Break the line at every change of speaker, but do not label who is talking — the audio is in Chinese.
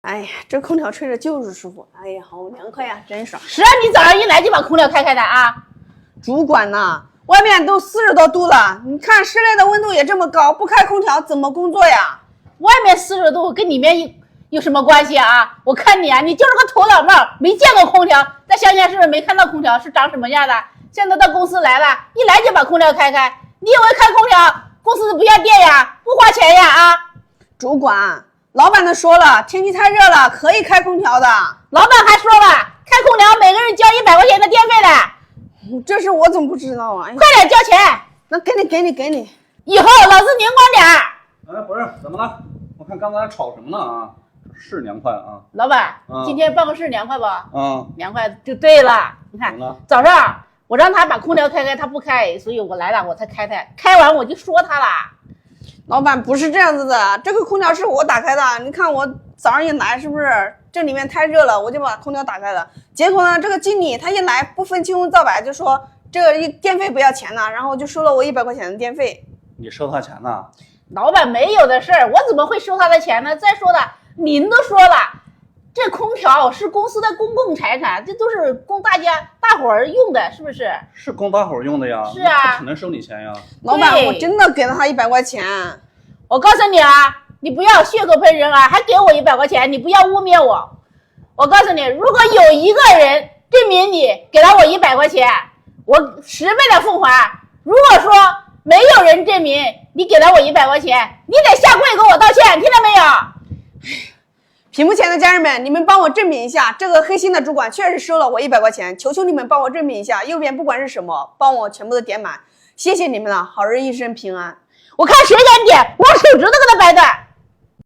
哎呀，这空调吹着就是舒服，哎呀，好凉快呀，真爽。
是啊，你早上一来就把空调开的啊？
主管呐，外面都40多度了，你看室内的温度也这么高，不开空调怎么工作呀？
外面40度跟里面有什么关系啊？我看你啊，你就是个头脑帽，没见过空调，在乡下是不是没看到空调是长什么样的？现在到公司来了，一来就把空调开，你以为开空调公司不要电呀，不花钱呀啊？
主管，老板都说了，天气太热了，可以开空调的。
老板还说了，开空调每个人交100块钱的电费的。
这事我怎么不知道啊？
快点交钱！
那给你。
以后老子灵光点儿。
哎，不是，怎么了？我看刚才吵什么呢啊？是凉快啊。
老板，今天办公室凉快不？凉快就对了。你看，早上我让他把空调开，他不开，所以我来了，我才开它。开完我就说他了。
老板不是这样子的，这个空调是我打开的。你看我早上一来，是不是这里面太热了，我就把空调打开了。结果呢，这个经理他一来不分青红皂白就说这个电费不要钱呢，然后就收了我100块钱的电费。
你收他钱呢？
老板没有的事儿，我怎么会收他的钱呢？再说了，您都说了，这空调是公司的公共财产，这都是供大伙儿用的，是不是？
是供大伙儿用的呀。
是啊，
不可能收你钱呀。
老板，我真的给了他100块钱。
我告诉你啊，你不要血口喷人啊，还给我100块钱，你不要污蔑我。我告诉你，如果有一个人证明你给了我100块钱，我10倍的奉还。如果说没有人证明你给了我100块钱，你得下跪给我道歉，听到没有？
屏幕前的家人们，你们帮我证明一下，这个黑心的主管确实收了我100块钱，求求你们帮我证明一下，右边不管是什么，帮我全部都点满，谢谢你们了，好人一生平安。
我看谁敢点，我手指头给他掰断。